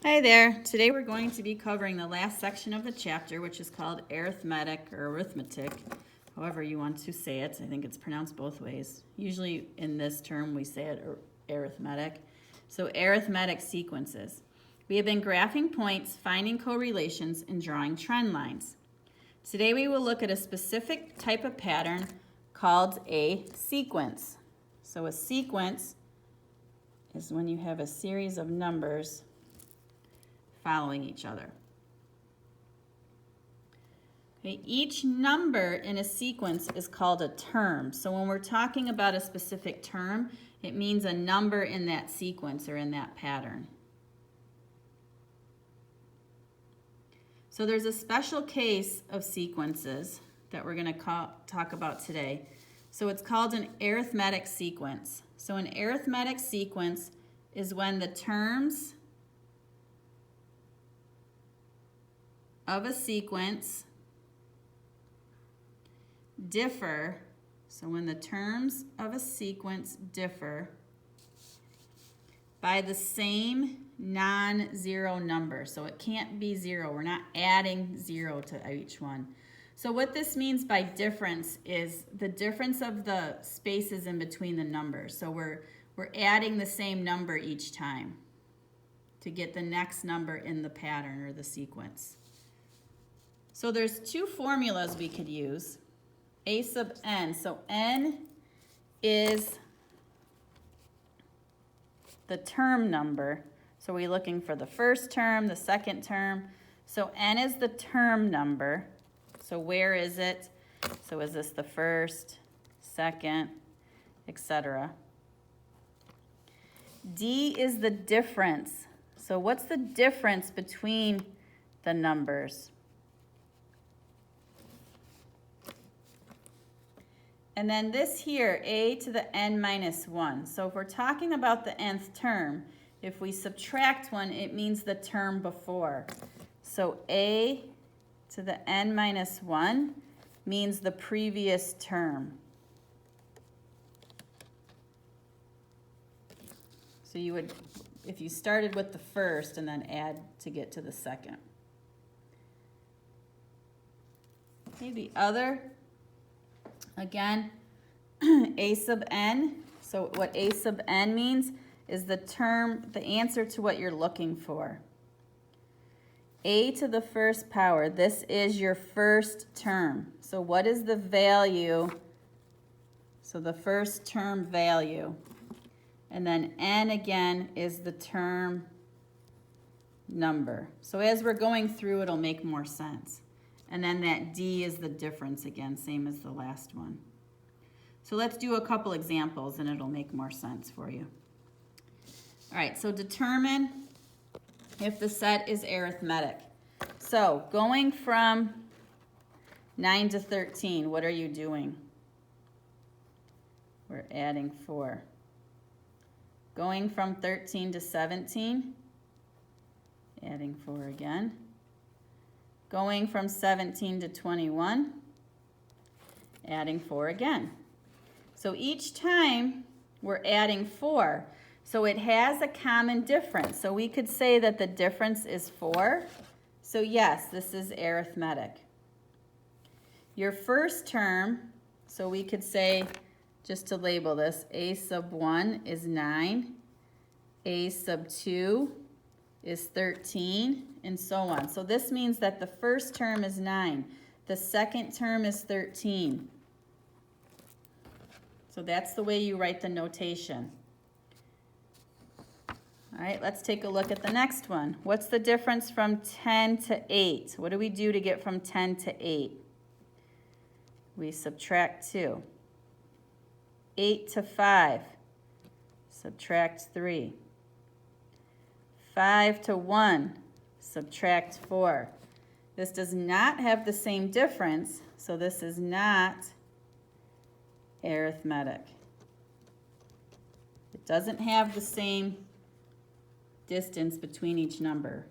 Hi there. Today we're going to be covering the last section of the chapter, which is called arithmetic or arithmetic, however you want to say it. I think it's pronounced both ways. Usually in this term we say it arithmetic. So arithmetic sequences. We have been graphing points, finding correlations, and drawing trend lines. Today we will look at a specific type of pattern called a sequence. So a sequence is when you have a series of numbers following each other. Okay, each number in a sequence is called a term. So when we're talking about a specific term, it means a number in that sequence or in that pattern. So there's a special case of sequences that we're going to talk about today. So it's called an arithmetic sequence. So an arithmetic sequence is when the terms of a sequence differ, so when the terms of a sequence differ by the same non-zero number. So it can't be zero. We're not adding zero to each one. So what this means by difference is the difference of the spaces in between the numbers. So we're adding the same number each time to get the next number in the pattern or the sequence. So there's two formulas we could use. A sub n. So n is the term number. So we're looking for the first term, the second term. So n is the term number. So where is it? So is this the first, second, etc.? D is the difference. So what's the difference between the numbers? And then this here, a to the n minus 1. So if we're talking about the nth term, if we subtract 1, it means the term before. So a to the n minus 1 means the previous term. So you would, if you started with the first and then add to get to the second. Okay, the other, again, a sub n. So what a sub n means is the term, the answer to what you're looking for. A to the first power, this is your first term. So what is the value? So the first term value. And then n again is the term number. So as we're going through, it'll make more sense. And then that d is the difference again, same as the last one. So let's do a couple examples and it'll make more sense for you. All right, so determine if the set is arithmetic. So going from 9 to 13, what are you doing? We're adding 4. Going from 13 to 17, adding 4 again. Going from 17 to 21, adding 4 again. So each time we're adding 4. So it has a common difference. So we could say that the difference is 4. So yes, this is arithmetic. Your first term, so we could say, just to label this, a sub 1 is 9, a sub 2 is 13, and so on. So this means that the first term is 9, the second term is 13. So that's the way you write the notation. All right, let's take a look at the next one. What's the difference from 10 to 8? What do we do to get from 10 to 8? We subtract 2. 8 to 5, subtract 3. 5 to 1, subtract 4. This does not have the same difference, so this is not arithmetic. It doesn't have the same distance between each number.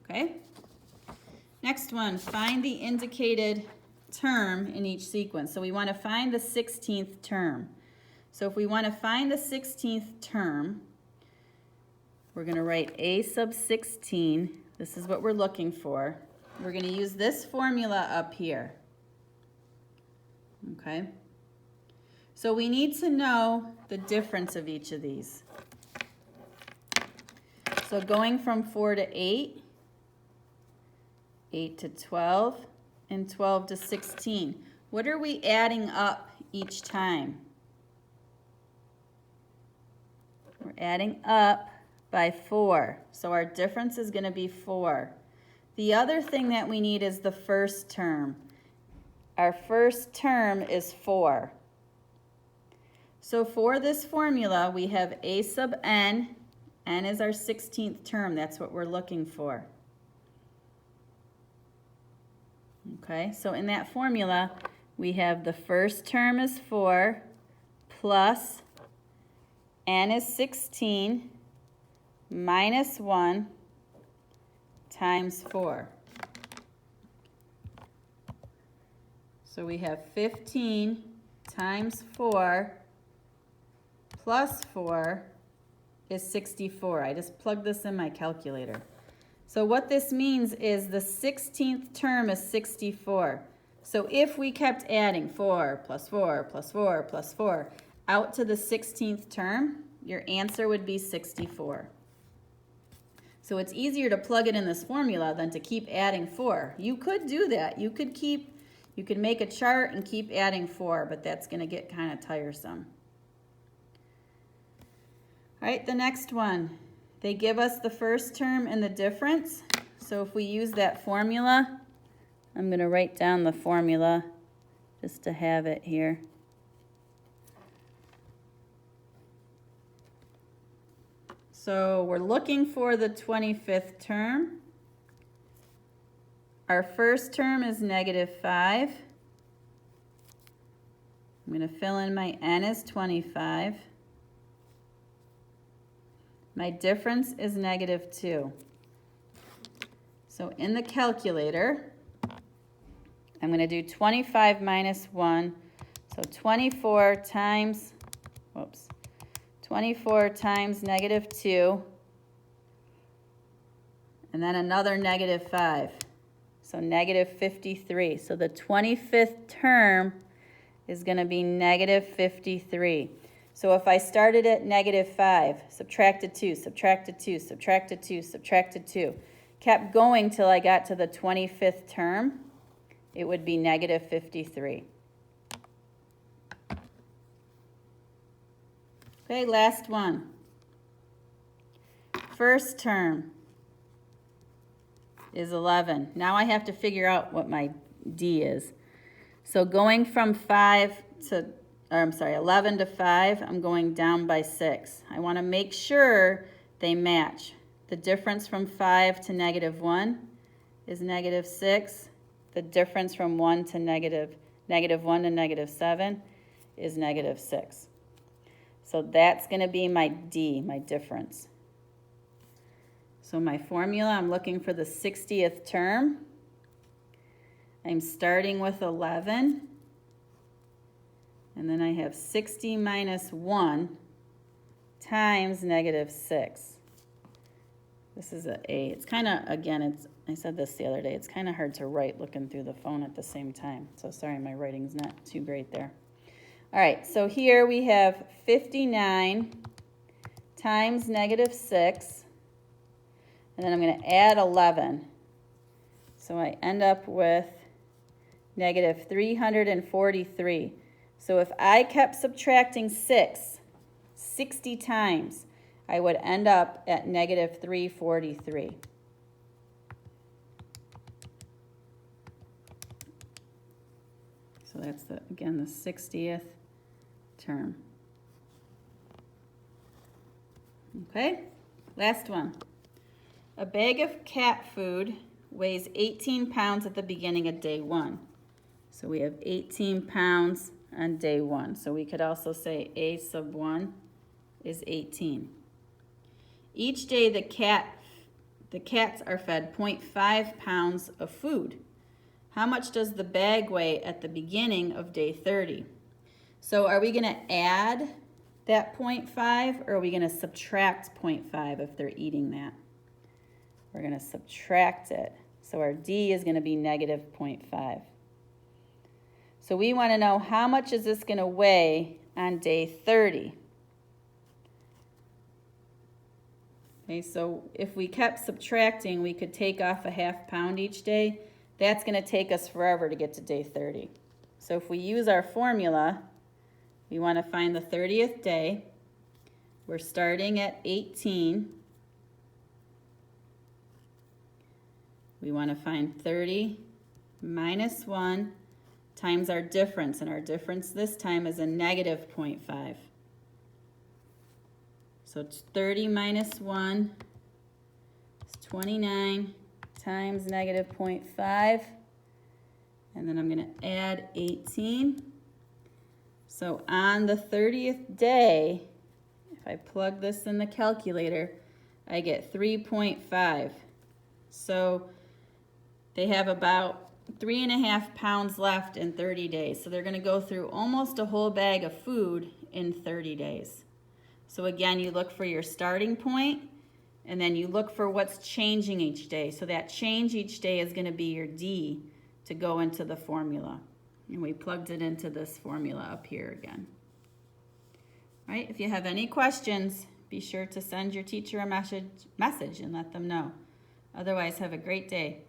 Okay? Next one, find the indicated term in each sequence. So we want to find the 16th term. So if we want to find the 16th term, we're going to write a sub 16. This is what we're looking for. We're going to use this formula up here. Okay? So we need to know the difference of each of these. So going from 4 to 8, 8 to 12, and 12 to 16. What are we adding up each time? We're adding up by 4. So our difference is going to be 4. The other thing that we need is the first term. Our first term is 4. So for this formula, we have a sub n. N is our 16th term. That's what we're looking for. Okay, so in that formula, we have the first term is 4 plus n is 16 minus 1 times 4. So we have 15 times 4 plus 4 is 64. I just plugged this in my calculator. So what this means is the 16th term is 64. So if we kept adding 4 plus 4 plus 4 plus 4 out to the 16th term, your answer would be 64. So it's easier to plug it in this formula than to keep adding 4. You could do that. You could make a chart and keep adding 4, but that's going to get kind of tiresome. All right, the next one. They give us the first term and the difference. So if we use that formula, I'm going to write down the formula just to have it here. So we're looking for the 25th term. Our first term is -5. I'm going to fill in my n is 25. My difference is -2. So in the calculator, I'm going to do 25 minus 1. So 24 times, 24 times -2. And then another -5. So -53. So the 25th term is going to be -53. So if I started at -5, subtracted 2, subtracted 2, subtracted 2, subtracted 2, kept going till I got to the 25th term, it would be -53. Okay, last one. First term is 11. Now I have to figure out what my D is. So going from 11 to 5, I'm going down by 6. I want to make sure they match. The difference from 5 to -1 is -6. The difference from 1 to -1 to -7 is -6. So that's going to be my D, my difference. So my formula, I'm looking for the 60th term. I'm starting with 11. And then I have 60 minus 1 times -6. This is an A. It's kind of, again, I said this the other day, it's kind of hard to write looking through the phone at the same time. So sorry, my writing's not too great there. All right, so here we have 59 times -6. And then I'm going to add 11. So I end up with -343. So if I kept subtracting 60 times, I would end up at -343. So that's, again, the 60th term. Okay, last one. A bag of cat food weighs 18 pounds at the beginning of day 1. So we have 18 pounds on day 1. So we could also say A sub 1 is 18. Each day the cats are fed 0.5 pounds of food. How much does the bag weigh at the beginning of day 30? So are we going to add that 0.5 or are we going to subtract 0.5 if they're eating that? We're going to subtract it. So our D is going to be negative 0.5. So we want to know how much is this going to weigh on day 30. Okay, so if we kept subtracting, we could take off a ½ pound each day. That's going to take us forever to get to day 30. So if we use our formula, we want to find the 30th day. We're starting at 18. We want to find 30 minus 1 times our difference, and our difference this time is a negative 0.5. So 30 minus 1 is 29 times negative 0.5, and then I'm going to add 18. So on the 30th day, if I plug this in the calculator, I get 3.5. So they have about 3.5 pounds left in 30 days. So they're going to go through almost a whole bag of food in 30 days. So again, you look for your starting point, and then you look for what's changing each day. So that change each day is going to be your D to go into the formula. And we plugged it into this formula up here again. All right, if you have any questions, be sure to send your teacher a message and let them know. Otherwise, have a great day.